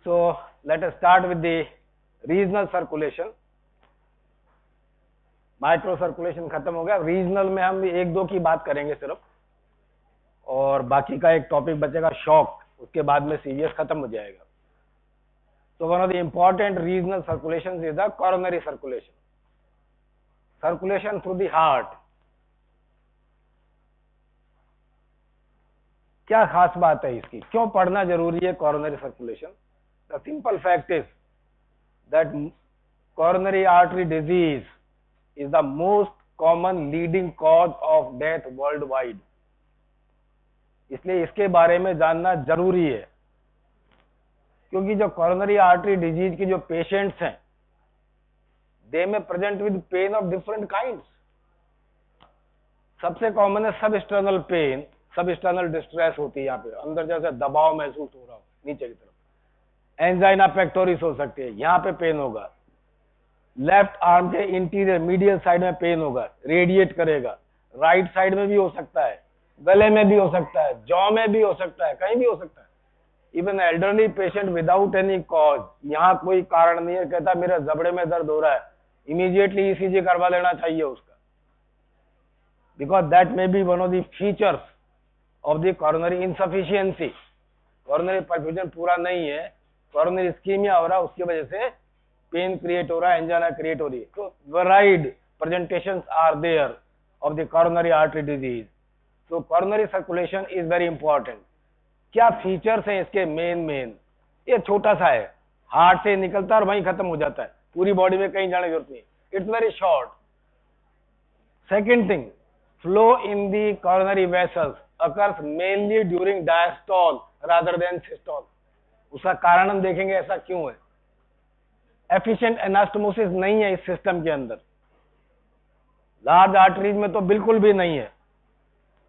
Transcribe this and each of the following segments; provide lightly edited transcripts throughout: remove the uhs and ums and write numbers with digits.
So let us start with the regional circulation. Micro circulation खत्म हो गया. Regional में हम एक दो की बात करेंगे सिर्फ, और बाकी का एक टॉपिक बचेगा शॉक. उसके बाद में सीवीएस खत्म हो जाएगा. So one of the important regional circulations is the coronary circulation. Circulation through the heart. क्या खास बात है इसकी, क्यों पढ़ना जरूरी है coronary circulation? The simple fact is that coronary artery disease is the most common leading cause of death worldwide. इसलिए इसके बारे में जानना जरूरी है, क्योंकि जो coronary artery disease के जो पेशेंट्स हैं, they may present with pain of different kinds. सबसे कॉमन है सब एक्सटर्नल पेन, सब एक्सटर्नल डिस्ट्रेस होती है. यहाँ पे अंदर जैसे दबाव महसूस हो रहा हो नीचे की तरफ. एंजाइना पेक्टोरिस हो सकती है, यहाँ पे पेन होगा. लेफ्ट आर्म के इंटीरियर मीडियल साइड में पेन होगा, रेडिएट करेगा. राइट साइड में भी हो सकता है, गले में भी हो सकता है, जॉ में भी हो सकता है, कहीं भी हो सकता है. Even elderly patient without any cause, यहाँ कोई कारण नहीं है, कहता मेरे जबड़े में दर्द हो रहा है, इमीडिएटली ईसीजी करवा लेना चाहिए उसका, because that may be one of the features of the coronary insufficiency. Coronary perfusion पूरा नहीं है, कोरोनरी इस्कीमिया हो रहा है, उसकी वजह से पेन क्रिएट हो रहा है, एंजाइना क्रिएट हो रही है. तो varied presentations are there of the coronary artery disease. So coronary circulation is very important. क्या फीचर्स हैं इसके मेन? ये छोटा सा है, हार्ट से निकलता है और वहीं खत्म हो जाता है, पूरी बॉडी में कहीं जाने की जरूरत नहीं. It's very short. Second thing, flow in the coronary vessels occurs mainly during diastole rather than systole. उसका कारण हम देखेंगे ऐसा क्यों है. एफिशिएंट एनास्टोमोसिस नहीं है इस सिस्टम के अंदर. लार्ज आर्टरीज में तो बिल्कुल भी नहीं है,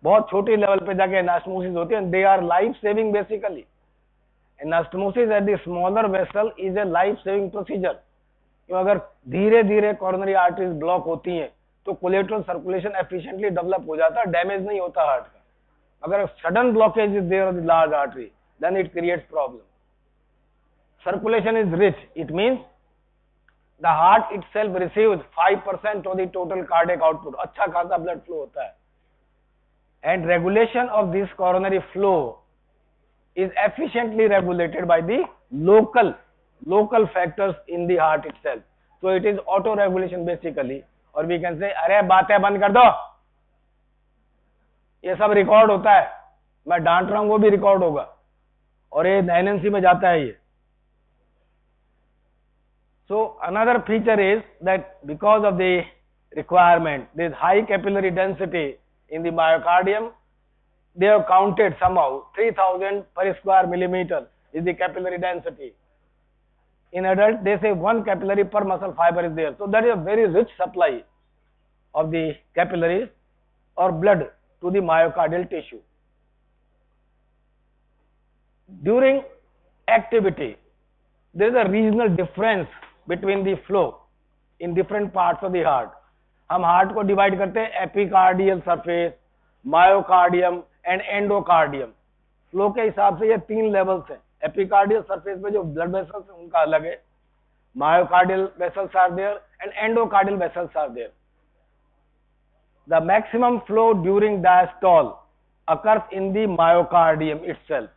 बहुत छोटी लेवल पे जाके एनास्टोमोसिस होती है. They our life saving basically. Anastomosis at the smaller vessel is a life saving procedure. क्यों, अगर धीरे धीरे कोरोनरी आर्टरीज ब्लॉक होती हैं तो कोलेटरल सर्कुलेशन एफिशिएंटली डेवलप हो जाता है, डैमेज नहीं होता हार्ट का. अगर sudden blockage is there of the large artery, then it creates problem. Circulation is rich, it means the heart itself receives 5% of the total cardiac output. अच्छा खासा blood flow होता है. And regulation of this coronary flow is efficiently regulated by the local factors in the heart itself. So it is auto regulation basically. और we can say अरे बातें बंद कर दो, ये सब रिकॉर्ड होता है, मैं डांट रहा हूं वो भी रिकॉर्ड होगा, और ये एनएनसी में जाता है ये. So another feature is that because of the requirement this high capillary density in the myocardium, they have counted somehow 3000 पर square millimetre is the capillary density. In adult, they say 1 capillary per muscle fiber is there. So that is a very rich supply of the capillaries or blood to the myocardial tissue. During activity, there is a regional difference between the flow in different parts of the heart. हम heart को divide करते हैं epicardial surface, myocardium and endocardium. Flow के हिसाब से ये 3 levels हैं. Epicardial surface पे जो ब्लड वेसल्स हैं उनका अलग है, myocardial vessels are there and endocardial vessels are there. The maximum flow during diastole occurs in the myocardium itself,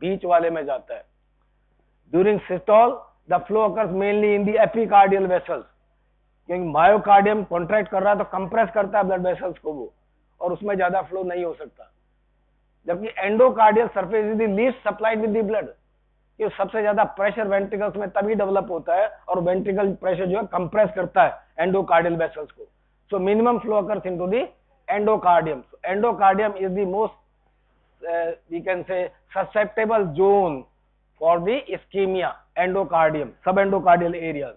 बीच वाले में जाता है. During systole the flow occurs mainly in the epicardial vessels, क्योंकि मायोकार्डियम कॉन्ट्रैक्ट कर रहा है तो कंप्रेस करता है ब्लड वेसल्स को वो, और उसमें ज्यादा फ्लो नहीं हो सकता. जबकि endocardial surface is the least supplied with the blood. ये सबसे ज्यादा प्रेशर वेंट्रिकल्स में तभी डेवलप होता है, और वेंट्रिकल प्रेशर जो है कंप्रेस करता है एंडोकार्डियल वेसल्स को. So minimum flow occurs into the endocardium. Endocardium is the most we can say susceptible zone for the ischemia. Endocardium, sub endocardial areas.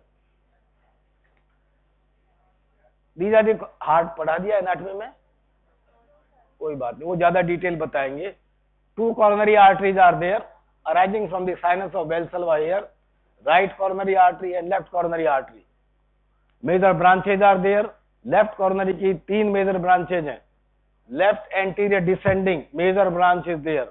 These are the heart पढ़ा दिया anatomy में, कोई बात नहीं, वो ज्यादा डिटेल बताएंगे. 2 coronary arteries are there arising from the sinus of Valsalva here, right coronary artery and left coronary artery. Major branches are there. Left coronary की 3 major branches हैं. Left anterior descending major branch is there.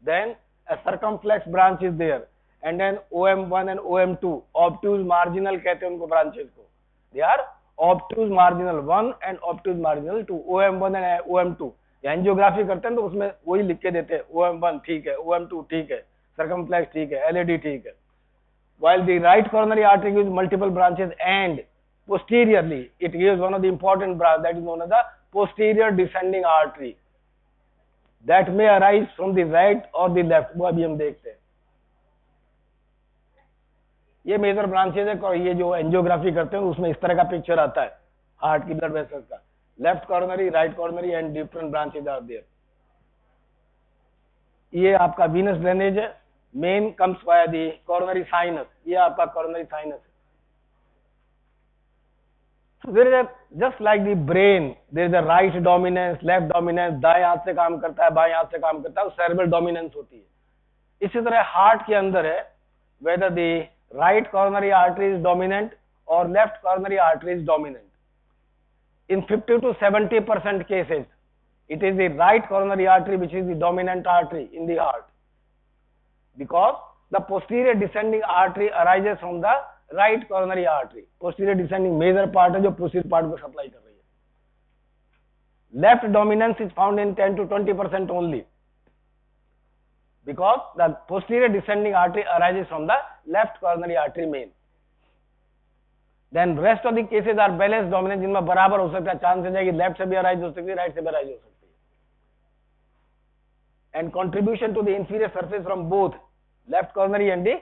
Then a circumflex branch is there. And then OM1 and OM2 obtuse marginal कहते हैं उनको branches को, they are obtuse marginal 1 and obtuse marginal 2, OM1 and OM2। Angiography करते हैं तो उसमें वही लिख के देते हैं, OM1 ठीक है, OM2 ठीक है, सर्कमफ्लेक्स ठीक है, LAD ठीक है। While the right coronary artery gives multiple branches and posteriorly it gives one of the important branch that is known as the posterior descending artery that may arise from the right or the left, वो अभी हम देखते हैं। ये major branches है और ये जो एंजियोग्राफी करते हैं उसमें इस तरह का पिक्चर आता है हार्ट की ब्लड वेसल्स का, left coronary, right coronary and different branches are there. ये आपका वीनस ड्रेनेज है, main comes via the coronary sinus, ये आपका coronary sinus है। So there is a, just like the brain, there is a right dominance, left dominance, दाएं हाथ से काम करता है, बाएं हाथ से काम करता है, वो cerebral dominance होती है। इसी तरह हार्ट के अंदर है, whether the right coronary artery is dominant or left coronary artery is dominant. In 50 to 70% cases, it is the right coronary artery which is the dominant artery in the heart, because the posterior descending artery arises from the right coronary artery. Posterior descending major part है जो posterior part को supply कर रही है। Left dominance is found in 10 to 20% only, because the posterior descending artery arises from the left coronary artery main. Then rest of the cases are balanced dominance, जिनमें बराबर हो सकता है, चांसेस है कि लेफ्ट से भी अराइज हो सकती है, राइट से भी अराइज हो सकती है। And contribution to the inferior surface from both left coronary and the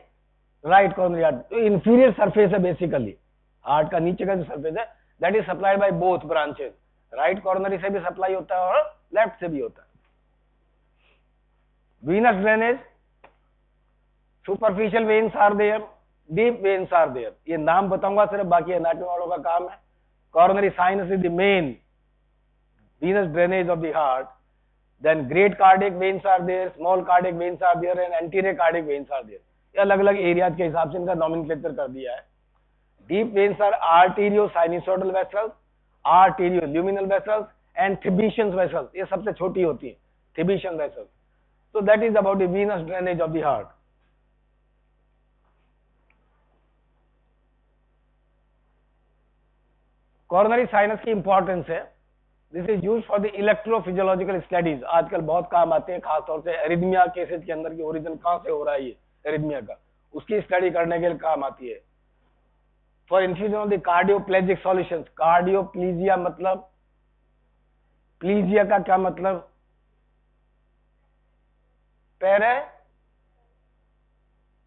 right coronary artery, तो inferior surface है basically, हार्ट का नीचे का जो surface है, that is supplied by both branches, right coronary से भी supply होता है और left से भी होता है। Venous drainage, superficial veins are there, deep veins are there, ये नाम बताऊंगा सिर्फ, बाकी एनाटॉमी वालों का काम है। Coronary sinus is the main venous drainage of the heart. Then great cardiac veins are there, small cardiac veins are there and anterior cardiac veins are there. ये अलग अलग एरियाज के हिसाब से इनका नॉमेनक्लेचर कर दिया है। Deep veins are arteriosinusoidal vessels, arterioluminal vessels and Thibetian vessels, ये सबसे छोटी होती है, Thibetian vessels. So that is about the venous drainage of the heart. Coronary sinus की इंपॉर्टेंस है, this is use for the electrophysiological studies, आजकल बहुत काम आते हैं, खासतौर से एरिथमिया केसेज के अंदर की ओरिजिन कहां से हो रहा है ये एरिथमिया का, उसकी स्टडी करने के लिए काम आती है। For infusion of the cardioplegic solutions, cardioplegia मतलब, प्लीजिया का क्या मतलब,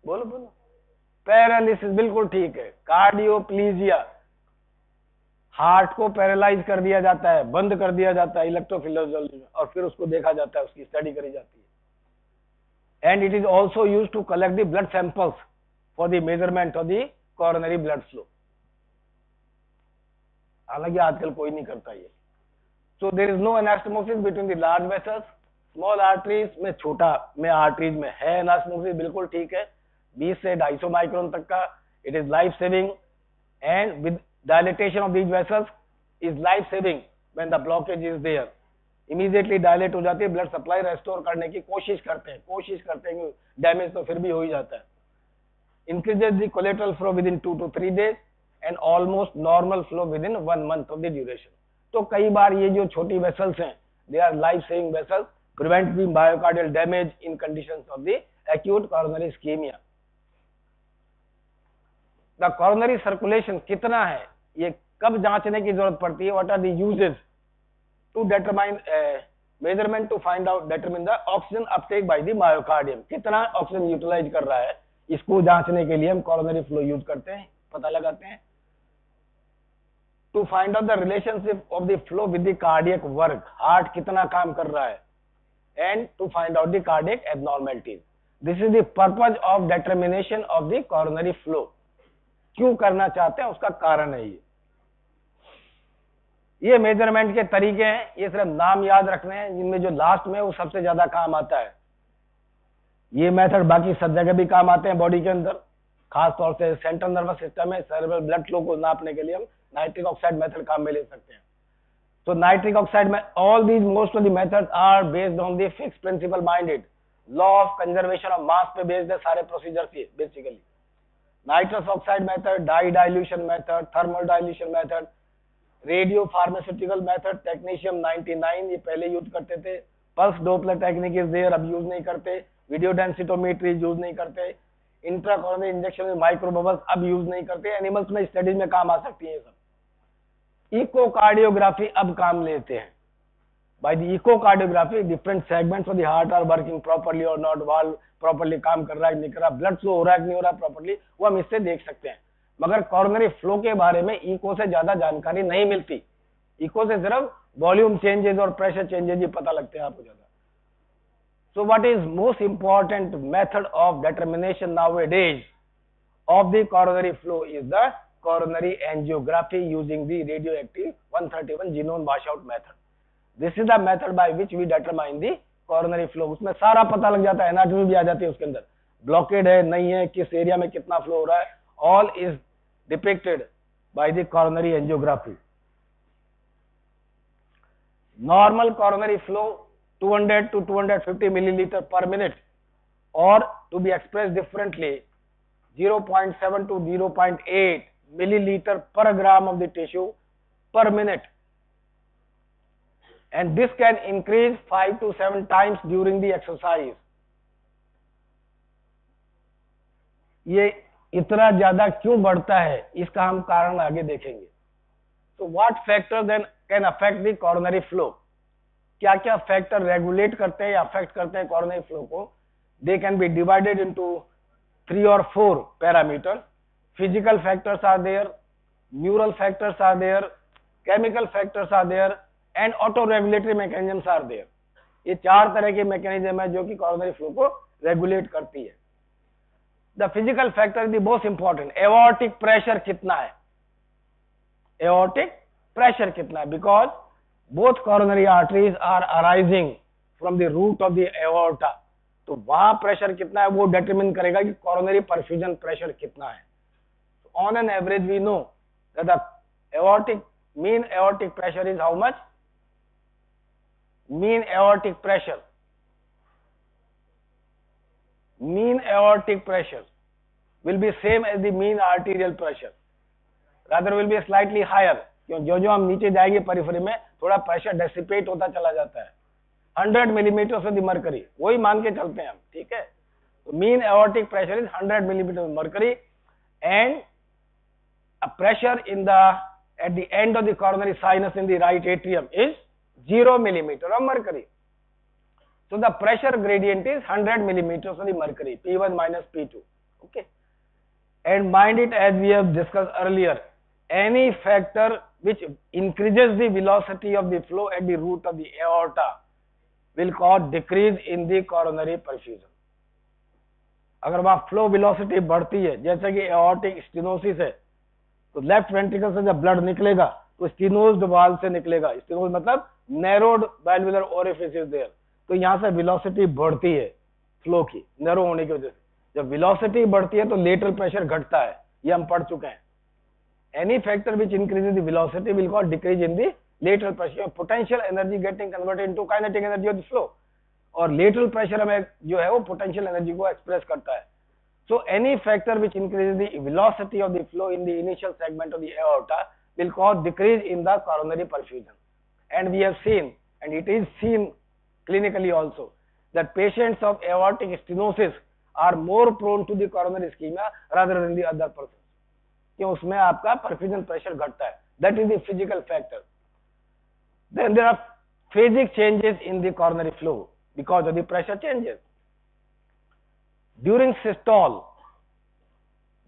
बोलो पैरालिसिस, बिल्कुल ठीक है, कार्डियोप्लीजिया, हार्ट को पैरालाइज कर दिया जाता है, बंद कर दिया जाता है इलेक्ट्रोफिजियोलॉजी में, और फिर उसको देखा जाता है, उसकी स्टडी करी जाती है। And it is also use to collect the blood samples for the measurement of the coronary blood flow, हालांकि आजकल कोई नहीं करता ये। So there is no anastomosis between the large vessels, small arteries में, छोटा में आर्टरीज में है एनास्टोमोसिस, बिल्कुल ठीक है, 20 से 250 माइक्रोन तक का। It is life saving and with dilatation of these vessels is life saving when the blockage is there, immediately dilate हो जाती है, blood supply restore करने की कोशिश करते हैं, डैमेज तो फिर भी हो ही जाता है। increases the collateral flow within 2 to 3 days and almost normal flow within 1 month of the duration। तो कई बार ये जो छोटी वेसल्स हैं, they are life saving vessels, prevent the myocardial damage in conditions of the acute coronary ischemia। The coronary circulation कितना है, ये कब जांचने की जरूरत पड़ती है, what are the uses to determine measurement to find out determine the oxygen uptake by the myocardium, कितना ऑक्सीजन यूटिलाइज कर रहा है, इसको जांचने के लिए हम कॉरोनरी फ्लो यूज करते हैं, पता लगाते हैं। To find out the relationship of the flow with the cardiac work, heart कितना काम कर रहा है, and to find out the cardiac abnormalities. This is the purpose of determination of the coronary flow, क्यों करना चाहते हैं उसका कारण है ये मेजरमेंट के तरीके हैं, ये सिर्फ नाम याद रखने हैं, जिनमें जो लास्ट में वो सबसे ज्यादा काम आता है। ये मेथड बाकी सब जगह भी काम आते हैं बॉडी के अंदर, खास तौर से सेंट्रल नर्वस सिस्टम में सेरेब्रल ब्लड फ्लो को नापने के लिए हम नाइट्रिक ऑक्साइड मेथड काम में ले सकते हैं। तो नाइट्रिक ऑक्साइड में all these most of the methods are based on the Fick's principle minded, law of conservation of mass पे बेस्ड है सारे प्रोसीजर्स ये basically. Nitrous oxide method, dye dilution method, thermal dilution method, radio pharmaceutical method, technetium 99 ये पहले use करते थे। Pulse Doppler technique is there, अब use नहीं करते। वीडियो डेंसिटोमेट्री यूज नहीं करते। इंट्राकॉर्नरी इंजेक्शन में माइक्रो बबल्स अब यूज नहीं करते। एनिमल्स में स्टडीज में काम आ सकती है ये सब। इकोकार्डियोग्राफी अब काम लेते हैं। By the echocardiography, different segments of the heart are working properly or not, valve properly काम कर रहा है नहीं कर रहा, blood flow हो रहा है कि नहीं हो रहा properly, वो हम इससे देख सकते हैं। मगर coronary flow के बारे में इको से ज्यादा जानकारी नहीं मिलती। इको से सिर्फ वॉल्यूम चेंजेस और प्रेशर चेंजेस ही पता लगते हैं आपको ज्यादा। So what is most important method of determination nowadays of the coronary flow is the coronary angiography using the radioactive 131 genome washout method. This is the method by which we determine the coronary flow. उसमें सारा पता लग जाता है, anatomy भी आ जाती है उसके अंदर, ब्लॉकेड है नहीं है, किस एरिया में कितना फ्लो हो रहा है, all is depicted by the coronary angiography. Normal coronary flow 200 to 250 milliliter per minute, or to be expressed differently 0.7 to 0.8 milliliter per gram of the tissue per minute. And this can increase 5 to 7 times during the exercise. ये इतना ज्यादा क्यों बढ़ता है, इसका हम कारण आगे देखेंगे। So what factors then can affect the coronary flow? क्या क्या फैक्टर रेगुलेट करते हैं या अफेक्ट करते हैं coronary flow को? They can be divided into 3 or 4 parameters. Physical factors are there, neural factors are there, chemical factors are there, and auto regulatory mechanisms are there. ये 4 तरह के मैकेनिज्म है जो कि coronary flow को रेगुलेट करती है। The physical factor is the most important. Aortic pressure कितना है? Aortic pressure कितना है? Because both coronary arteries are arising from the root of the aorta. तो वहां प्रेशर कितना है वो डिटरमिन करेगा कि coronary perfusion pressure कितना है। So on an average we know that the mean aortic pressure is how much? Mean aortic pressure will be same as the mean arterial pressure, rather will be slightly higher, क्यों जो जो हम नीचे जाएंगे परिफेरी में थोड़ा प्रेशर डेसिपेट होता चला जाता है। 100 मिलीमीटर of the mercury, वही मान के चलते हैं हम, ठीक है। तो mean aortic pressure is 100 millimeter of mercury, and a pressure at the end of the coronary sinus in the right atrium is 0 millimeter of mercury. So the pressure gradient is 100 millimeters of the mercury, P1 minus P2. Okay. And mind it, as we have discussed earlier, any factor which increases the velocity of the flow at the root of the aorta will cause decrease in the coronary perfusion. अगर वहां flow velocity बढ़ती है, जैसे कि aortic stenosis है, तो left ventricle से जब ब्लड निकलेगा तो स्टेनोज्ड वाल्व से निकलेगा। स्टेनोज मतलब narrowed valvular orifice is there. तो यहां से वेलोसिटी बढ़ती है फ्लो की, नैरो होने की वजह से। जब वेलोसिटी बढ़ती है तो लेटरल प्रेशर घटता है, ये हम पढ़ चुके हैं। Any factor which increases the velocity will cause decrease in the lateral pressure, potential energy getting converted into kinetic energy of the flow. और लेटरल प्रेशर हमें जो है वो पोटेंशियल एनर्जी को एक्सप्रेस करता है। So any factor which increases the velocity of the flow in the initial segment of the aorta will cause decrease in the coronary perfusion. And we have seen, and it is seen clinically also, that patients of aortic stenosis are more prone to the coronary ischemia rather than the other persons. क्यों? उसमें आपका perfusion pressure घटता है. That is the physical factor. Then there are phasic changes in the coronary flow because of the pressure changes. During systole,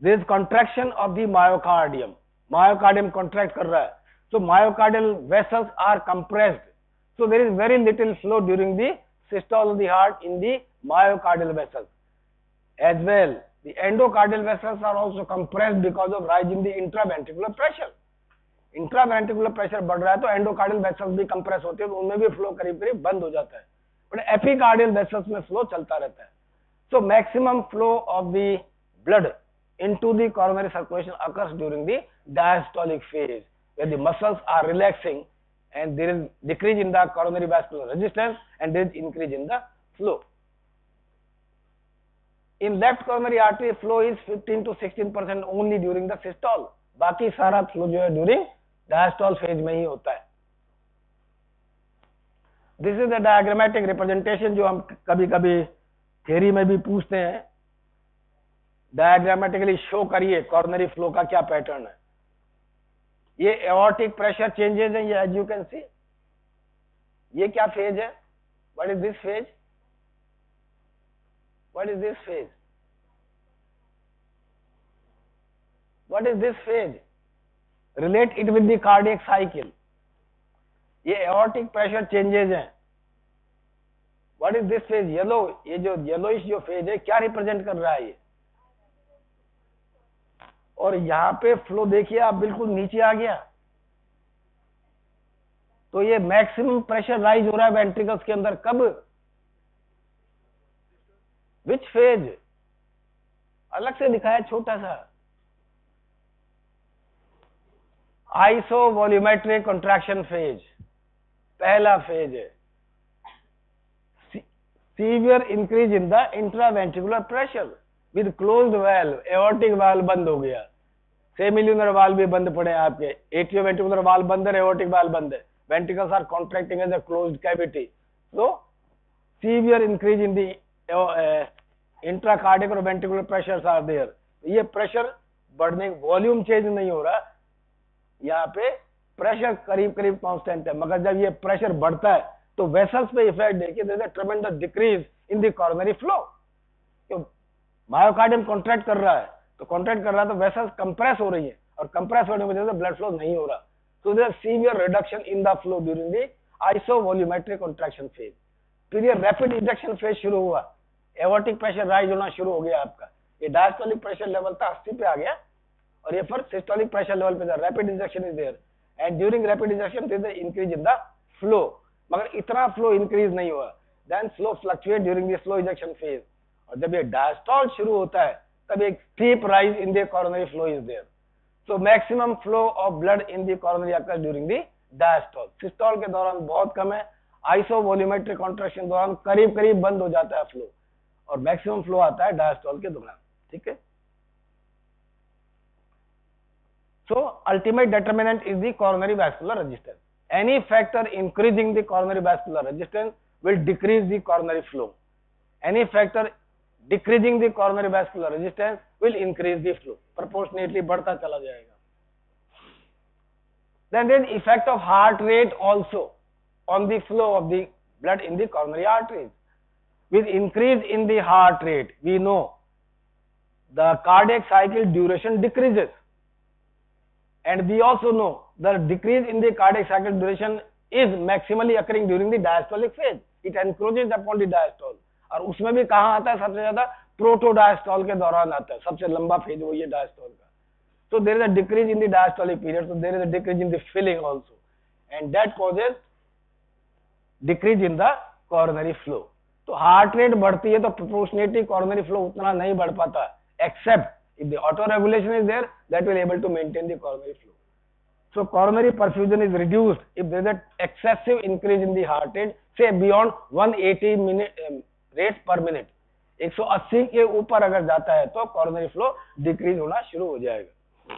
there is contraction of the myocardium. Myocardium contract कर रहा है. So myocardial vessels are compressed. So there is very little flow during the systole of the heart in the myocardial vessels. As well, the endocardial vessels are also compressed because of rise in the intraventricular pressure. Intraventricular pressure बढ़ रहा है तो endocardial vessels भी compress होते हैं, तो उनमें भी फ्लो करीब करीब बंद हो जाता है, बट एपिकार्डियल वेसल्स में फ्लो चलता रहता है. So maximum flow of the blood into the coronary circulation occurs during the diastolic phase where the muscles are relaxing and there is decrease in the coronary vascular resistance and there is increase in the flow. In left coronary artery flow is 15 to 16% only during the systole, बाकी सारा flow जो है during diastole phase में ही होता है। This is the diagrammatic representation जो हम कभी कभी थ्योरी में भी पूछते हैं। डायग्रामेटिकली शो करिए कोरोनरी फ्लो का क्या पैटर्न है। ये एओर्टिक प्रेशर चेंजेस है, ये एज यू कैन सी। ये क्या फेज है? What is this phase? What is this phase? What is this phase? Relate it with the cardiac cycle. ये एओर्टिक प्रेशर चेंजेस हैं। What is this phase? Yellow, ये जो yellowish जो phase है क्या रिप्रेजेंट कर रहा है ये? और यहां पे फ्लो देखिए आप बिल्कुल नीचे आ गया, तो ये मैक्सिमम प्रेशर राइज हो रहा है वेंट्रिकल्स के अंदर कब? Which phase? अलग से दिखाया छोटा सा। आइसोवॉल्यूमेट्रिक कॉन्ट्रैक्शन फेज पहला फेज है। Severe increase in the intraventricular pressure with closed valve, aortic valve बंद हो गया, सेमिल्यूनर वाल्व भी बंद पड़े आपके, एट्रियोवेंट्रिकुलर वाल्व बंद है, एओर्टिक वाल्व बंद है, ventricles are contracting as a closed cavity, so severe increase in the intracardiac or ventricular pressures are there। ये प्रेशर बढ़ने, वॉल्यूम चेंज नहीं हो रहा, यहाँ पे प्रेशर करीब करीब कांस्टेंट है, मगर जब ये प्रेशर बढ़ता है तो वेसल्स पे इफेक्ट देखिए, there is a tremendous decrease in the coronary flow. तो मायोकार्डियम कॉन्ट्रैक्ट कर रहा है, तो कॉन्ट्रैक्ट कर रहा है तो वेसल्स कंप्रेस हो रही है, और कंप्रेस होने की वजह से ब्लड फ्लो नहीं हो रहा। So there is severe reduction in the flow during the isovolumetric contraction phase। फिर ये रैपिड इंजेक्शन फेज शुरू हुआ, एओर्टिक प्रेशर राइज होना शुरू हो गया आपका, ये डायस्टोलिक प्रेशर लेवल था 80 पे आ गया, और ये फिर सिस्टोलिक प्रेशर लेवल पे था। Rapid injection is there and during rapid injection there is increase in the flow, मगर इतना फ्लो इंक्रीज नहीं हुआ। Then flow fluctuate during the slow injection phase, और जब ये डायस्टोल शुरू होता है तब एक steep rise in the coronary flow is there. So maximum flow of blood in the coronary occurs during the diastole। Systole के दौरान बहुत कम है, आइसोवॉल्यूमेट्रिक कॉन्ट्रैक्शन दौरान करीब करीब बंद हो जाता है फ्लो, और मैक्सिमम फ्लो आता है डायस्टोल के दौरान। ठीक है, सो ultimate determinant is the coronary vascular resistance. Any factor increasing the coronary vascular resistance will decrease the coronary flow, any factor decreasing the coronary vascular resistance will increase the flow, proportionately बढ़ता चला जाएगा। Then there is effect of heart rate also on the flow of the blood in the coronary arteries। With increase in the heart rate, we know the cardiac cycle duration decreases, and we also know the decrease in the cardiac cycle duration is maximally occurring during the diastolic phase। It encroaches upon the diastole, और उसमें भी कहाँ आता है सबसे ज्यादा? प्रोटोडायस्टोल के दौरान आता है, सबसे लंबा फेज वही है डायस्टोल का। So there is a decrease in the diastolic period, so there is a decrease in the filling also, and that causes decrease in the coronary flow। तो हार्ट रेट बढ़ती है तो प्रोपोर्शनेटली कोरोनरी फ्लो उतना नहीं बढ़ पाता, except if the auto regulation is there that will able to maintain the coronary flow. So coronary perfusion is reduced if there is an excessive increase in the heart rate, say beyond 180 rate पर minute, 180 के ऊपर अगर जाता है तो coronary flow decrease होना शुरू हो जाएगा।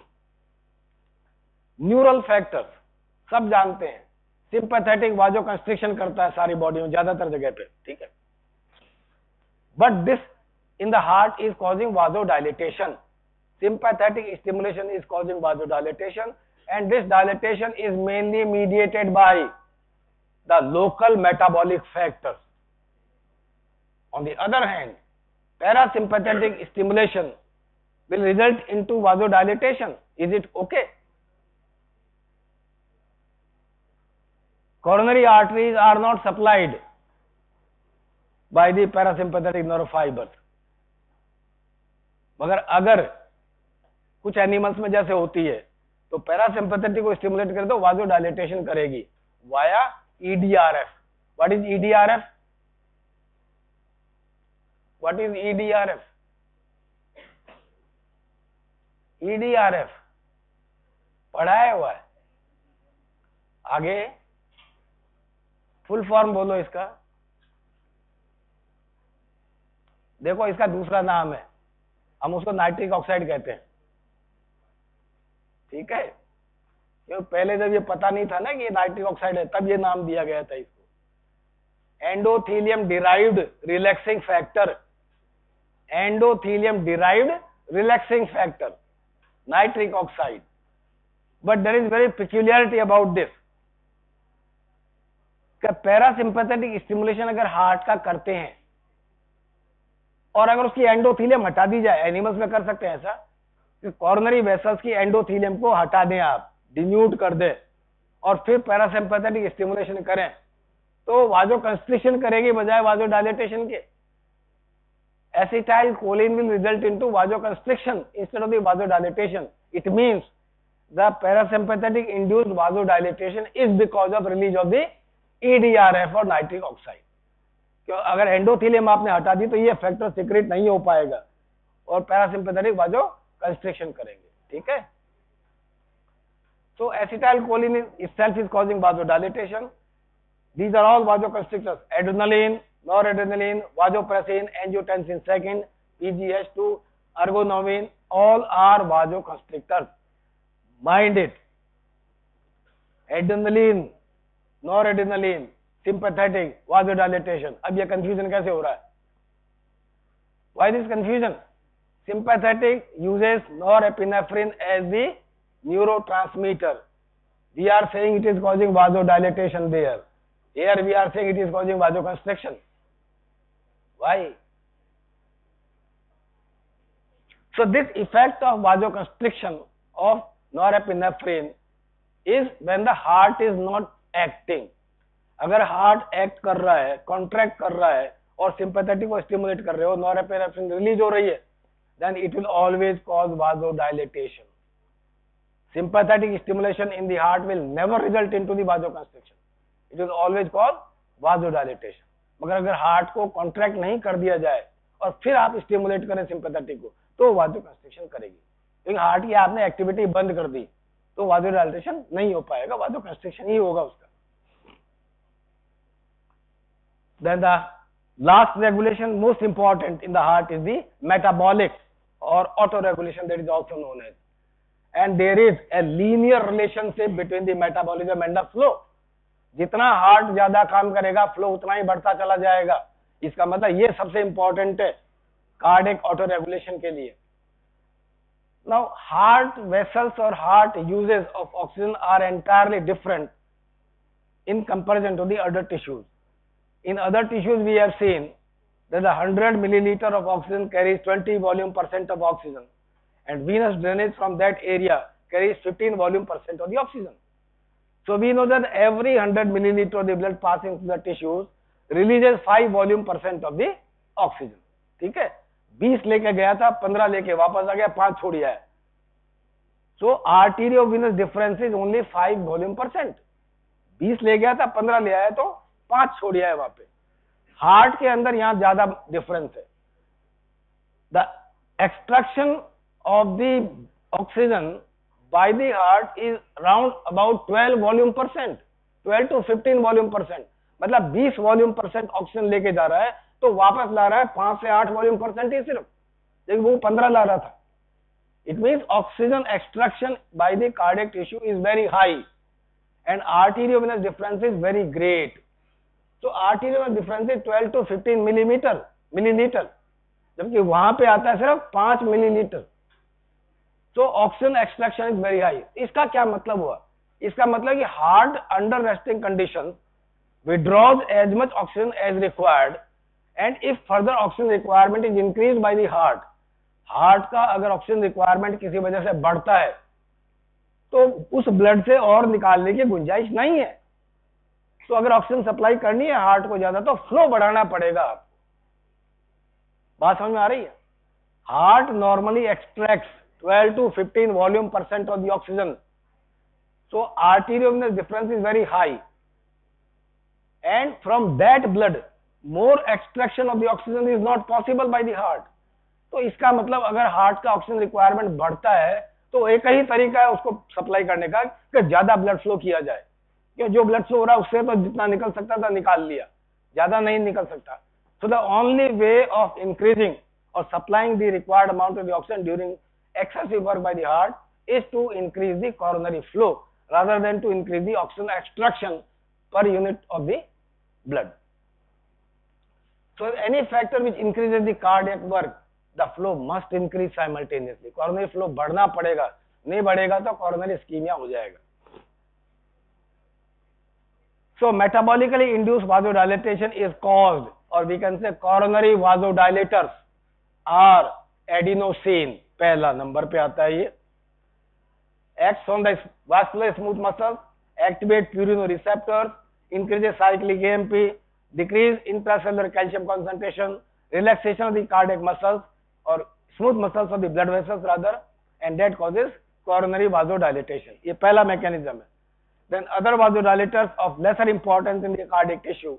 न्यूरल फैक्टर्स सब जानते हैं, सिंपैथेटिक वाजोकंस्ट्रिक्शन करता है सारी बॉडी में ज्यादातर जगह पे, ठीक है, but this in the heart is causing vasodilatation. Sympathetic stimulation is causing vasodilatation, and this dilatation is mainly mediated by the local metabolic factors। On the other hand, parasympathetic stimulation will result into vasodilatation। Is it okay? Coronary arteries are not supplied by the parasympathetic nerve fibers, मगर अगर कुछ animals में जैसे होती है तो parasympathetic को stimulate करे तो वाजोडाइलेटेशन करेगी via EDRF. What is EDRF? What is EDRF? EDRF पढ़ाया हुआ है, आगे फुल फॉर्म बोलो इसका। देखो इसका दूसरा नाम है, हम उसको नाइट्रिक ऑक्साइड कहते हैं, ठीक है। क्यों पहले जब ये पता नहीं था ना कि ये नाइट्रिक ऑक्साइड है, तब ये नाम दिया गया था इसको। Endothelium derived relaxing factor, endothelium derived relaxing factor, nitric oxide. But there is very peculiarity about this, parasympathetic stimulation अगर हार्ट का करते हैं और अगर उसकी एंडोथेलियम हटा दी जाए, एनिमल्स में कर सकते हैं ऐसा कि कॉर्नरी वेसल्स की एंडोथेलियम को हटा दें आप, डिन्यूट कर दें, और फिर पैरासिम्पैथेटिक स्टिमुलेशन करें, तो वाजो कंस्ट्रिक्शन करेगी बजाय वाजो डायलेटेशन के। Acetylcholine will result into vasoconstriction instead of the vasodilatation. It means the parasympathetic induced vasodilatation is because of release of the EDRF और नाइट्रिक ऑक्साइड। क्यों अगर एंडोथेलियम आपने हटा दी तो ये फैक्टर सिक्रेट नहीं हो पाएगा और पैरासिम्पैथेटिक वाजो कंस्ट्रिक्शन करेंगे, ठीक है। So acetylcholine itself is causing vasodilatation. These are all vasoconstrictors. Adrenaline, noradrenaline, vasopressin, angiotensin II, PGH2, ergonomine, all are vasoconstrictors. Mind it. Adrenaline, noradrenaline, sympathetic, vasodilatation. अब ये confusion कैसे हो रहा है? Why this confusion? Sympathetic uses norepinephrine as the neurotransmitter. We are saying it is causing vasodilatation there. Here we are saying it is causing vasoconstriction. Why? So this effect of vasoconstriction of norepinephrine is when the heart is not acting. अगर heart act कर रहा है, contract कर रहा है और sympathetic को stimulate कर रहे हो, नॉरएपिनेफ्रिन रिलीज हो रही है, then it will always cause vasodilatation. Sympathetic stimulation in the heart will never result into the vasoconstriction. It will always cause vasodilatation. मगर अगर हार्ट को कॉन्ट्रैक्ट नहीं कर दिया जाए और फिर आप स्टिमुलेट करें सिंपैथेटिक को, तो वाजोकंस्ट्रिक्शन करेगी। क्योंकि हार्ट की आपने एक्टिविटी बंद कर दी तो वाजोडाइलेशन नहीं हो पाएगा, वाजोकंस्ट्रिक्शन ही होगा उसका। Then the last regulation most important in the heart is the metabolic or autoregulation, that is also known as, and there is a linear relationship between the metabolism and the flow. जितना heart ज्यादा काम करेगा flow उतना ही बढ़ता चला जाएगा। इसका मतलब ये सबसे इंपॉर्टेंट है कार्डियक ऑटो रेगुलेशन के लिए। नाउ हार्ट वेसल्स और heart uses of oxygen are entirely different in comparison to the other tissues. In other tissues we have seen that the 100 milliliter of oxygen carries 20 volume% of oxygen, and venous drainage from that area carries 15 volume% of the oxygen. So we know that every 100 milliliter of the blood passing through the tissues releases 5 volume% of the oxygen. ठीक है, 20 लेके गया था, 15 लेके वापस आ गया, 5 छोड़ दिया है। So arteriovenous difference is only 5 volume%. 20 ले गया था, 15 ले आया तो 5 छोड़िया है वहां पे। हार्ट के अंदर यहां ज्यादा डिफरेंस है। The extraction of the oxygen by the heart is around about 12 volume%, 12 to 15 volume%। मतलब 20 volume% ऑक्सीजन लेके जा रहा है तो वापस ला रहा है 5 से 8 volume% ही सिर्फ, लेकिन वो 15 ला रहा था। It means oxygen extraction by the cardiac tissue is very high and arteriovenous difference is very great. तो arteriovenous difference is 12 to 15 millilitre, जबकि वहां पे आता है सिर्फ 5 मिलीलीटर। तो oxygen extraction is very high. इसका क्या मतलब हुआ? इसका मतलब कि heart under resting condition withdraws as much oxygen as required, and if further oxygen requirement is increased by the heart का अगर ऑक्सीजन रिक्वायरमेंट किसी वजह से बढ़ता है तो उस ब्लड से और निकालने की गुंजाइश नहीं है। तो अगर ऑक्सीजन सप्लाई करनी है हार्ट को ज्यादा तो फ्लो बढ़ाना पड़ेगा आपको। बात समझ में आ रही है? Heart normally extracts 12 to 15 volume% of the oxygen, so arteriovenous difference is very high, and from that blood more extraction of the oxygen is not possible by the heart. तो इसका मतलब अगर हार्ट का ऑक्सीजन रिक्वायरमेंट बढ़ता है तो एक ही तरीका है उसको सप्लाई करने का कि ज्यादा ब्लड फ्लो किया जाए। क्यों? जो ब्लड फ्लो हो रहा है उससे तो जितना निकल सकता था निकाल लिया, ज्यादा नहीं निकल सकता। So the only way of increasing or supplying the required amount of the oxygen during excessive work by the heart is to increase the coronary flow rather than to increase the oxygen extraction per unit of the blood. So any factor which increases the cardiac work, the flow must increase simultaneously. Coronary flow बढ़ना पड़ेगा, नहीं बढ़ेगा तो coronary ischemia हो जाएगा. So metabolically induced vasodilatation is caused, or we can say coronary vasodilators are adenosine. पहला number पे आता है ये. Acts on the vascular smooth muscles, activate purinoreceptors, increases cyclic AMP, decrease intracellular calcium concentration, relaxation of the cardiac muscles or smooth muscles of the blood vessels rather, and that causes coronary vasodilatation. ये पहला mechanism है. Then other vasodilators of lesser importance in the cardiac tissue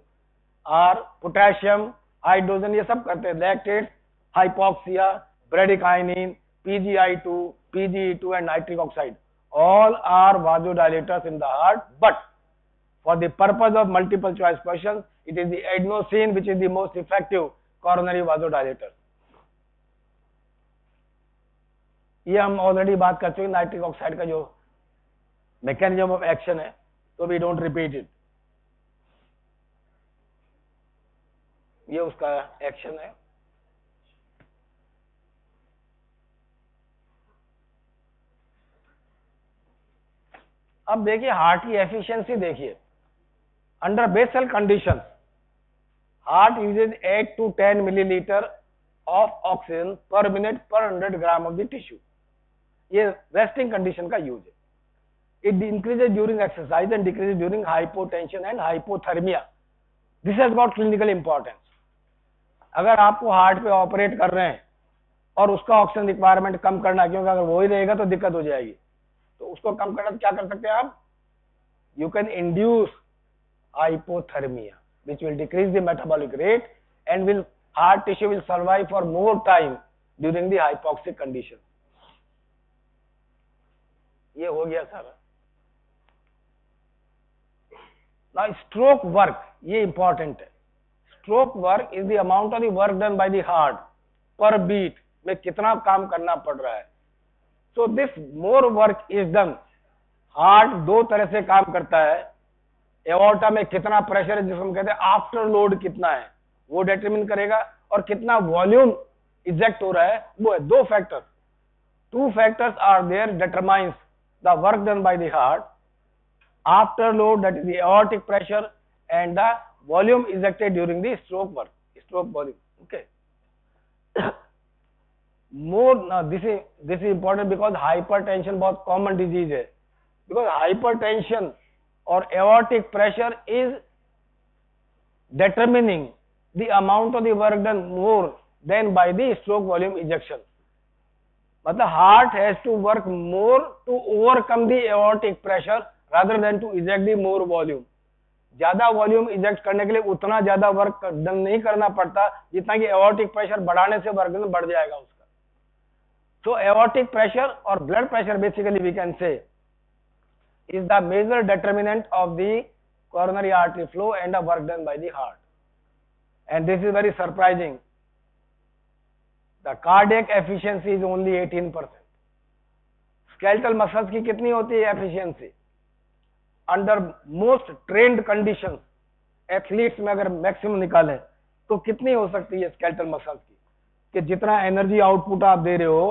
are potassium, hydrogen, ये सब करते हैं. Lactates, hypoxia, bradykinin, PGI2, PGE2 and nitric oxide. All are vasodilators in the heart, but for the purpose of multiple choice questions, it is the adenosine which is the most effective coronary vasodilator. ये हम already बात कर चुके nitric oxide का जो mechanism of action है, तो we don't repeat it. ये उसका एक्शन है. अब देखिए हार्ट की एफिशिएंसी देखिए. Under basal condition heart uses 8 to 10 milliliter of oxygen per minute per 100 gram of the tissue. ये रेस्टिंग कंडीशन का यूज है. It increases during exercise and decreases during hypotension and hypothermia. This has got clinical importance. अगर आपको heart पे operate कर रहे हैं और उसका ऑक्सीजन रिक्वायरमेंट कम करना, क्योंकि अगर वो ही रहेगा तो दिक्कत हो जाएगी, तो उसको कम करना तो क्या कर सकते हैं आप? You can induce hypothermia which will decrease the metabolic rate and will heart tissue will survive for more time during the hypoxic condition. ये हो गया सर. Now stroke work, ये important है. Stroke work is the amount of the work done by the heart per beat में कितना काम करना पड़ रहा है. So this more work is done. Heart दो तरह से काम करता है. एओर्टा में कितना प्रेशर है जिसको हम कहते हैं आफ्टर लोड कितना है वो डिटरमिन करेगा, और कितना वॉल्यूम इजेक्ट हो रहा है वो है. दो factors, two factors are there determines the work done by the heart. After load, that is the aortic pressure, and the volume ejected during the stroke work, stroke volume. Okay. More this is important because hypertension बहुत common disease है. Because hypertension or aortic pressure is determining the amount of the work done more than by the stroke volume ejection. मतलब heart has to work more to overcome the aortic pressure rather than to eject the more volume. ज्यादा volume eject करने के लिए उतना ज्यादा work done नहीं करना पड़ता जितना कि एओर्टिक प्रेशर बढ़ाने से वर्क डन बढ़ जाएगा उसका. So aortic pressure or blood pressure basically we can say is the major determinant of the coronary artery flow and the work done by the heart. And this is very surprising. The cardiac efficiency is only 18%. Skeletal muscles की कितनी होती है efficiency? Under most trained conditions, athletes में अगर maximum निकालें तो कितनी हो सकती है skeletal muscles की, कि जितना एनर्जी आउटपुट आप दे रहे हो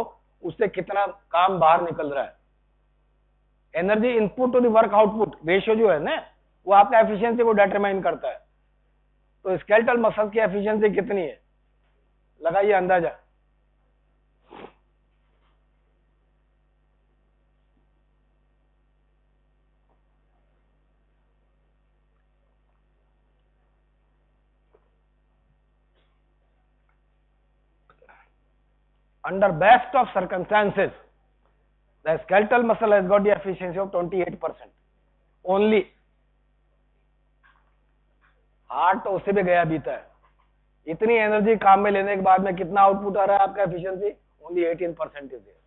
उससे कितना काम बाहर निकल रहा है. Energy input to the work output ratio जो है ना, वो आपका एफिशिएंसी को डिटरमाइन करता है. तो स्केलेटल मसल्स की एफिशिएंसी कितनी है, लगाइए अंदाजा. Under best of circumstances the skeletal muscle has got the efficiency of 28% only. Heart तो उससे भी गया बीता है. इतनी एनर्जी काम में लेने के बाद में कितना आउटपुट आ रहा है आपका efficiency? Only 18% is there.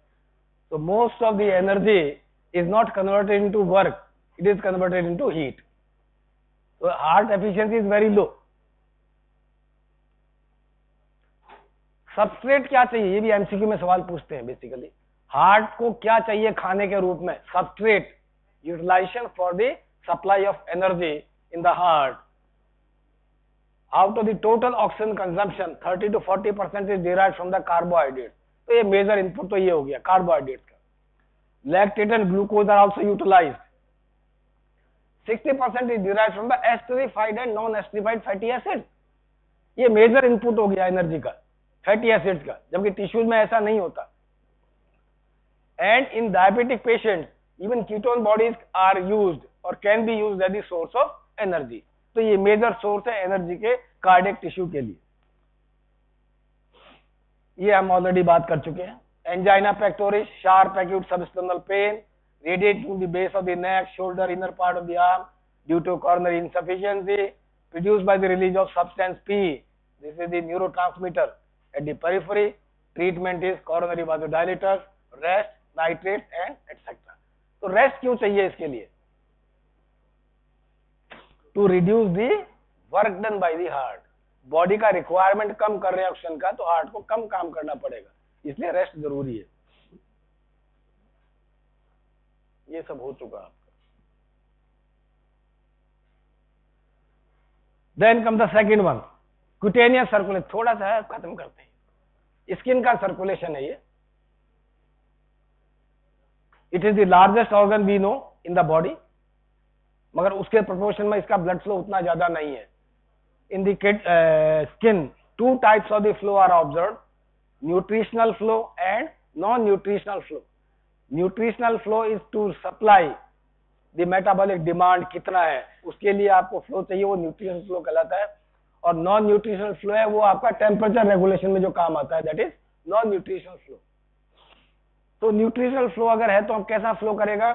So most of the energy is not converted into work, it is converted into heat. So heart efficiency is very low. Substrate क्या चाहिए, ये भी एमसीक्यू में सवाल पूछते हैं बेसिकली। हार्ट को क्या चाहिए खाने के रूप में, substrate, utilization for the supply of energy in the heart. Out of the total oxygen consumption 30 to 40% is derived from the carbohydrate. तो ये मेजर इनपुट तो ये हो गया कार्बोहाइड्रेट का। Lactate and glucose are also utilised. 60% is derived from the esterified and non esterified fatty acid. ये major input हो गया एनर्जी का, फैटी एसिड्स का, जबकि टिश्यूज में ऐसा नहीं होता। And in diabetic patient even ketone bodies are used और can be used as the source of energy. तो ये मेजर सोर्स है एनर्जी के कार्डियक टिश्यू के लिए। ये हम ऑलरेडी बात कर चुके हैं। Angina pectoris, sharp acute substantial pain radiate to the base of the neck, shoulder, inner part of the arm due to coronary insufficiency produced by the release of substance P. This is the neurotransmitter at the periphery. Treatment is coronary vasodilators, rest, nitrates and etc. तो rest क्यों चाहिए इसके लिए? To reduce the work done by the heart. Body का requirement कम कर रहे हैं oxygen का, तो हार्ट को कम काम करना पड़ेगा, इसलिए रेस्ट जरूरी है। ये सब हो चुका आपका। Then come the second one, cutaneous circulation. थोड़ा सा खत्म करते हैं। स्किन का सर्कुलेशन है ये। It is the largest organ we know in the body, मगर उसके प्रोपोर्शन में इसका ब्लड फ्लो उतना ज्यादा नहीं है। In the skin two types of the flow are observe, nutritional flow and non nutritional flow. Nutritional flow is to supply the metabolic demand, कितना है उसके लिए आपको फ्लो चाहिए, वो न्यूट्रिशनल फ्लो कहलाता है। और नॉन न्यूट्रिशनल फ्लो है वो आपका टेम्परेचर रेगुलेशन में जो काम आता है, that is non nutritional flow. तो न्यूट्रिशनल फ्लो अगर है तो हम कैसा फ्लो करेगा?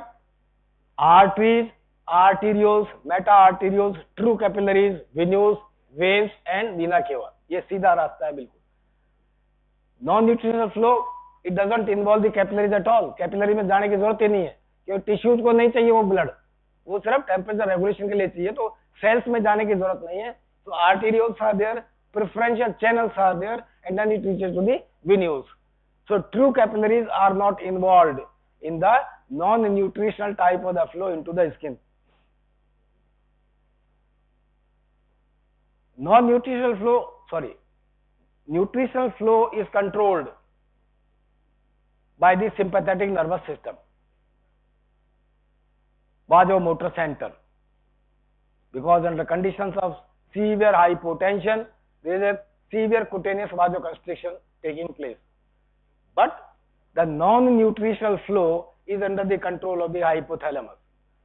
Arteries, arterioles, Meta arterioles, true capillaries, venues, veins and Veena केवा। ये सीधा रास्ता है बिल्कुल। Non nutritional flow it doesn't involve the capillaries at all. Capillary में जाने की जरूरत ही नहीं है, क्योंकि टिश्यूज को नहीं चाहिए वो ब्लड, वो सिर्फ टेम्परेचर रेगुलेशन के लिए चाहिए, तो सेल्स में जाने की जरूरत नहीं है। तो arterioles are there, preferential channels are there and then it reaches to the venules. So true capillaries are not involved in the non-nutritional type of the flow into the skin. Non-nutritional flow, nutritional flow is controlled by the sympathetic nervous system, vasomotor center, because under conditions of severe hypotension, there is a severe cutaneous vasoconstriction taking place. But the non-nutritional flow is under the control of the hypothalamus,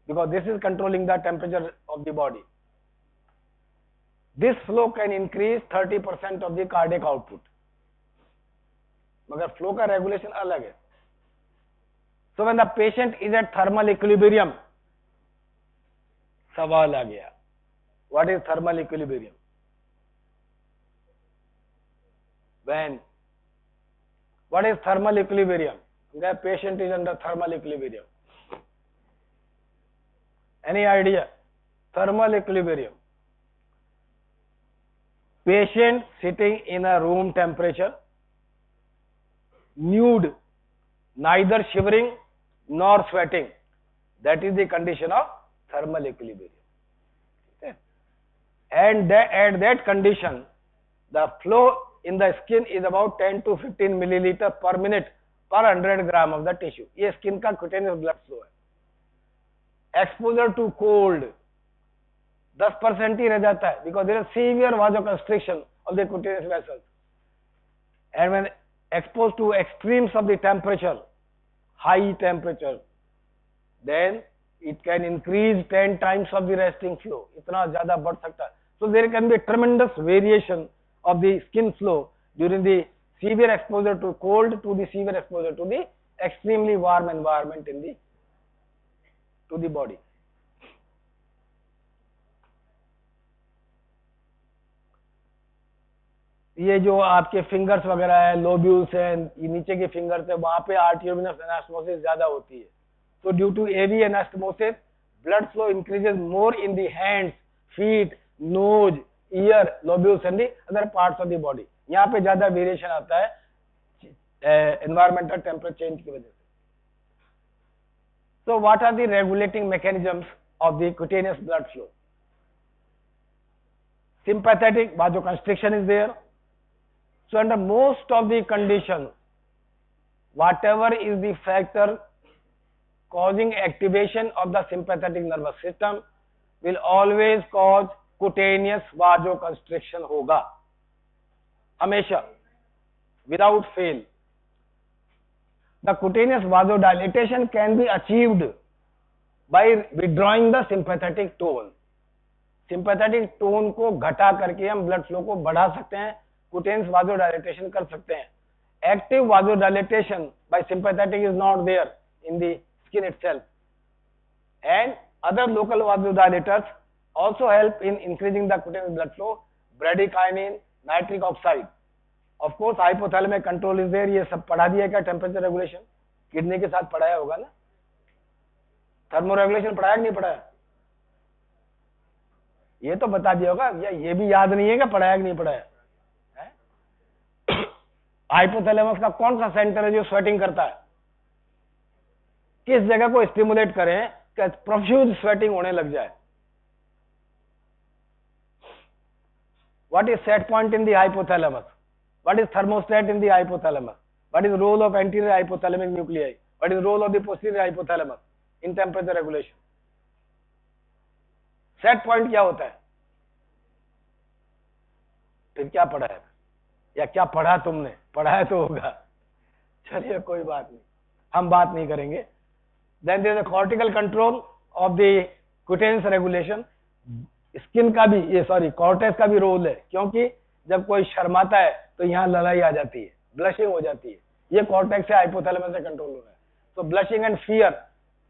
because this is controlling the temperature of the body. This flow can increase 30% of the cardiac output. मगर flow का regulation अलग है. So when the patient is at thermal equilibrium, सवाल आ गया, what is thermal equilibrium? What is thermal equilibrium? The patient is under thermal equilibrium. Any idea? Thermal equilibrium. Patient sitting in a room temperature, nude, neither shivering nor sweating. That is the condition of thermal equilibrium. Okay. And at that condition, the flow in the skin is about 10 to 15 milliliter per minute per 100 gram of the tissue. ये skin का cutaneous blood flow है. Exposure to cold 10% ही रह जाता है, because there is severe vasoconstriction of the cutaneous vessels. And when exposed to extremes of the temperature, high temperature, then it can increase 10 times of the resting flow. इतना ज़्यादा बढ़ सकता है. So there can be a tremendous variation of the skin flow during the severe exposure to cold to the severe exposure to the extremely warm environment in the to the body. ये जो आपके fingers वगैरह है, lobules है, ये नीचे के fingers है, वहां पे आर्टियोवेनस एनास्टोमोसिस ज्यादा होती है. So due to AV anastomosis, blood flow increases more in the hands, feet, nose, ear, lobules and the other parts of the body. यहाँ पे ज्यादा वेरिएशन आता है एनवायरमेंटल टेम्परेचर चेंज की वजह से. So what are the regulating mechanisms of the cutaneous blood flow? Sympathetic vasoconstriction is there. So under most of the conditions, whatever is the factor causing activation of the sympathetic nervous system will always cause cutaneous vasoconstriction होगा हमेशा, without fail. The cutaneous vasodilatation can be achieved by withdrawing the sympathetic tone. Sympathetic tone को घटा करके हम blood flow को बढ़ा सकते हैं, cutaneous vasodilatation कर सकते हैं. Active vasodilatation by sympathetic is not there in the skin itself, and other local vasodilators also help in increasing the cutaneous blood flow. Bradykinin, nitric oxide. Of course hypothalamic control is there. ये सब पढ़ा दिया क्या? Temperature regulation kidney के साथ पढ़ाया होगा ना. थर्मो रेगुलेशन पढ़ाया कि नहीं पढ़ाया? ये तो बता दिया होगा. या ये भी याद नहीं है कि पढ़ाया कि नहीं पढ़ाया? हाइपोथैलेमस का कौन सा सेंटर है जो स्वेटिंग करता है? किस जगह को स्टिमुलेट करें कि प्रोफ्यूज स्वेटिंग होने लग जाए? What is set point in the hypothalamus? What is thermostat in the hypothalamus? What is the role of anterior hypothalamic nuclei? What is the role of the posterior hypothalamus in temperature regulation? Set point क्या होता है? फिर क्या पढ़ा है? या क्या पढ़ा तुमने? पढ़ा है तो होगा. चलिए कोई बात नहीं, हम बात नहीं करेंगे. Then there is a cortical control of the cutaneous regulation. Skin का भी कॉर्टेक्स का भी रोल है, क्योंकि जब कोई शर्माता है तो यहाँ ललाई आ जाती है, ब्लशिंग हो जाती है. ये कॉर्टेक्स से हाइपोथैलेमस से कंट्रोल हो रहा है. तो ब्लशिंग एंड फियर,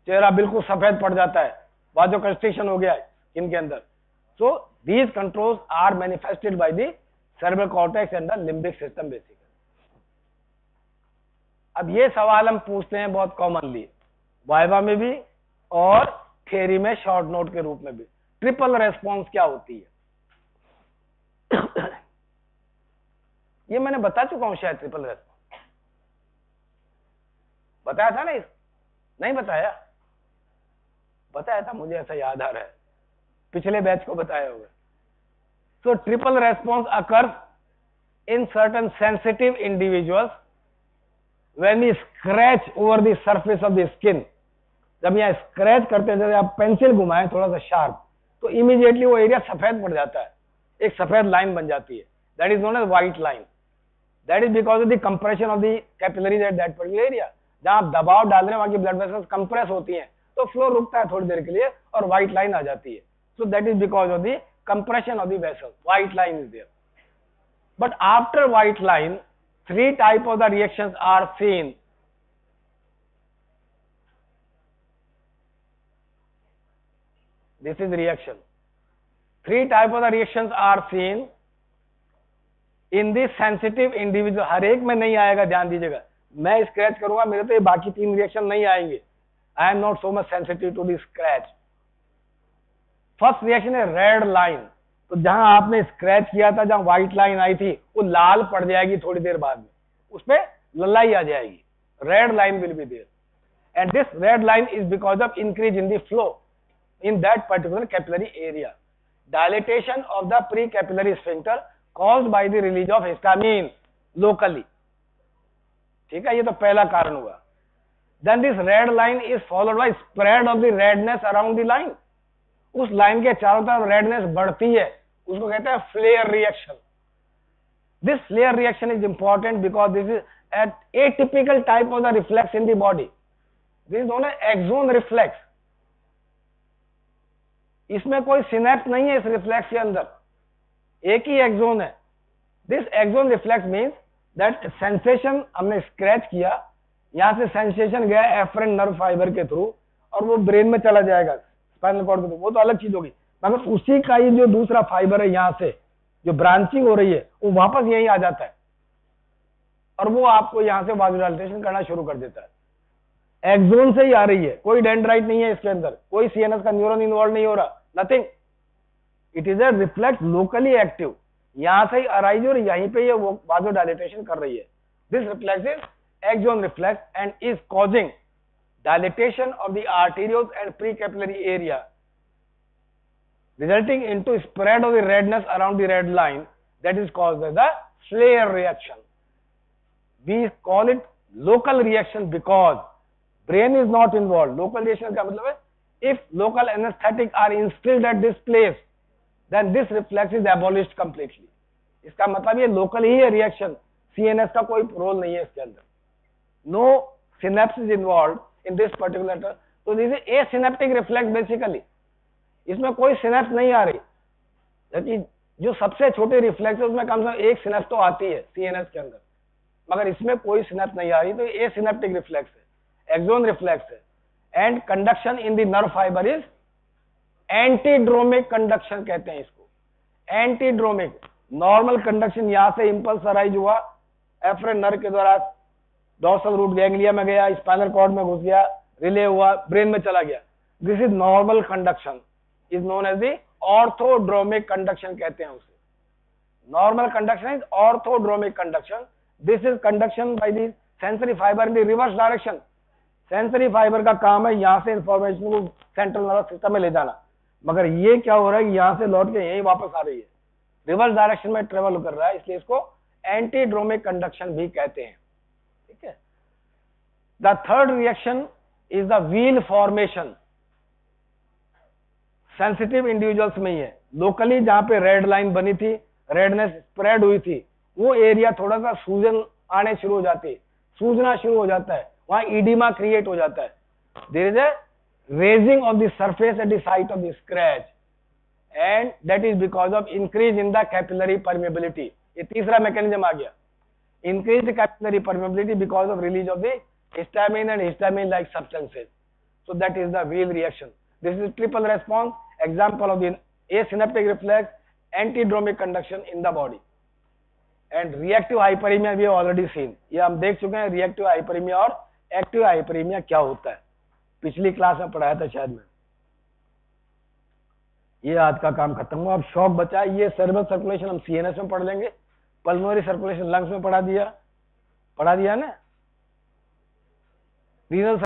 चेहरा बिल्कुल सफेद पड़ जाता है, वासोकंस्ट्रिक्शन हो गया है इनके अंदर. So these controls are manifested by the cerebral cortex and the limbic system basically. अब ये सवाल हम पूछते हैं बहुत कॉमनली, वाइवा में भी और थ्योरी में शॉर्ट नोट के रूप में भी. ट्रिपल रेस्पॉन्स क्या होती है? ये मैंने बता चुका हूं शायद. ट्रिपल रेस्पॉन्स बताया था ना? नहीं बताया? बताया था, मुझे ऐसा याद आ रहा है, पिछले बैच को बताया होगा. So triple response occurs in certain sensitive individuals when we scratch over the surface of the skin. जब यहां स्क्रैच करते हैं, जैसे आप पेंसिल घुमाएं थोड़ा सा शार्प, तो इमीडिएटली वो एरिया सफेद पड़ जाता है, एक सफेद लाइन बन जाती है. That is known as white line. That is because of the compression of the capillaries at that particular area. जहां आप दबाव डाल रहे हैं वहां की ब्लड वेसल्स कंप्रेस होती हैं, तो फ्लो रुकता है थोड़ी देर के लिए और व्हाइट लाइन आ जाती है. So that is because of the compression of the vessels. White line is there. But after white line, three type of the reactions are seen. This is reaction. Three type of the reactions are seen in the sensitive individual. हर एक में नहीं आएगा, ध्यान दीजिएगा. मैं scratch करूंगा, मेरे तो ये बाकी तीन रिएक्शन नहीं आएंगे. I am not so much sensitive to the scratch. First reaction है रेड लाइन. तो जहां आपने स्क्रैच किया था, जहां व्हाइट लाइन आई थी, वो लाल पड़ जाएगी थोड़ी देर बाद में, उसपे ललाई आ जाएगी. Red line will be there, and this red line is because of increase in the flow in that particular capillary area. Dilatation of the pre capillary sphincter caused by the release of histamine locally. ठीक है, ये तो पहला कारण हुआ. Then this red line is followed by spread of the redness around the line. उस line के चारों तरफ रेडनेस बढ़ती है, उसको कहते हैं flare reaction. This flare reaction is important because this is an atypical type of the reflex in the body. This is known as axon reflex. इसमें कोई सिनेप्स नहीं है इस रिफ्लेक्स के अंदर, एक ही एक्सोन है. This axon reflex means that sensation, हमने स्क्रैच किया, यहां से सेंसेशन गया एफरेंट नर्व फाइबर के थ्रू और वो ब्रेन में चला जाएगा स्पाइनल कॉर्ड के थ्रू, वो तो अलग चीज होगी. मगर उसी का ही जो दूसरा फाइबर है, यहां से जो ब्रांचिंग हो रही है, वो वापस यहीं आ जाता है और वो आपको यहां से वासोडाइलेशन करना शुरू कर देता है. एक्सोन से ही आ रही है, कोई डेंड्राइट नहीं है इसके अंदर, कोई सीएनएस का न्यूरॉन इन्वॉल्व नहीं हो रहा, nothing. It is a reflex locally active. यहां से ही अराइज और यहीं पे ये वो वाजो डायलिटेशन कर रही है. This reflex is axon reflex and is causing dilatation of the arterioles and precapillary area, resulting into spread of the redness around the red line that is caused by the flare reaction. We call it local reaction because brain is not involved. Local reaction का मतलब है if local anesthetic are instilled at this place, then this reflex is abolished completely. इसका मतलब ये local ही है reaction, CNS का कोई role नहीं है इसके अंदर. No synapse is involved in this particular term. So this is asynaptic reflex basically. इसमें कोई सिनेप्स नहीं आ रही, जबकि जो सबसे छोटे रिफ्लेक्स है उसमें कम से कम एक सिनेप्स तो आती है सीएनएस के अंदर, मगर इसमें कोई सिनेप्स नहीं आ रही. तो ये सिनेप्टिक रिफ्लेक्स है, एक्सोन रिफ्लेक्स है. And conduction in the nerve fibre is antidromic conduction कहते हैं इसको. एंटीड्रोमिक, नॉर्मल कंडक्शन यहां से इंपल्स अराइज हुआ एफरेंट नर्व के द्वारा, डॉर्सल रूट गैंग्लिया में गया, स्पाइनल कॉर्ड में घुस गया, रिले हुआ, ब्रेन में चला गया. This is normal conduction, is known as the orthodromic conduction कहते हैं उसे. Normal conduction is orthodromic conduction. This is conduction by the sensory fibre in the reverse direction. Sensory fibre का काम है यहां से इंफॉर्मेशन को सेंट्रल नर्वस सिस्टम में ले जाना, मगर ये क्या हो रहा है, यहां से लौट के यहीं वापस आ रही है, रिवर्स डायरेक्शन में ट्रेवल कर रहा है, इसलिए इसको एंटीड्रोमिक कंडक्शन भी कहते हैं. ठीक है. The third reaction is the wheel formation. Sensitive individuals में ही है. लोकली जहां पे रेड लाइन बनी थी, रेडनेस स्प्रेड हुई थी, वो एरिया थोड़ा सा सूजन आने शुरू हो जाती है, सूजना शुरू हो जाता है, वहां इडिमा क्रिएट हो जाता है. There is a raising of the surface at the site of the scratch and that is because of increase in the capillary permeability. ये तीसरा मैकेनिज्म आ गया. Increase the capillary permeability because of release of the histamine and histamine like substances. So that is the wheel reaction. This is triple response, example of the asynaptic reflex, antidromic conduction in the body. And reactive hyperemia we have already seen. ये हम देख चुके हैं reactive hyperemia और active hyperemia क्या होता है, पिछली क्लास में पढ़ाया था शायद मैं. ये आज का काम खत्म हुआ. अब शॉक बचा. ये सेरेब्रल सर्कुलेशन हम सीएनएस में पढ़ लेंगे, पल्मोनरी सर्कुलेशन लंग्स में पढ़ा दिया ना, रीनल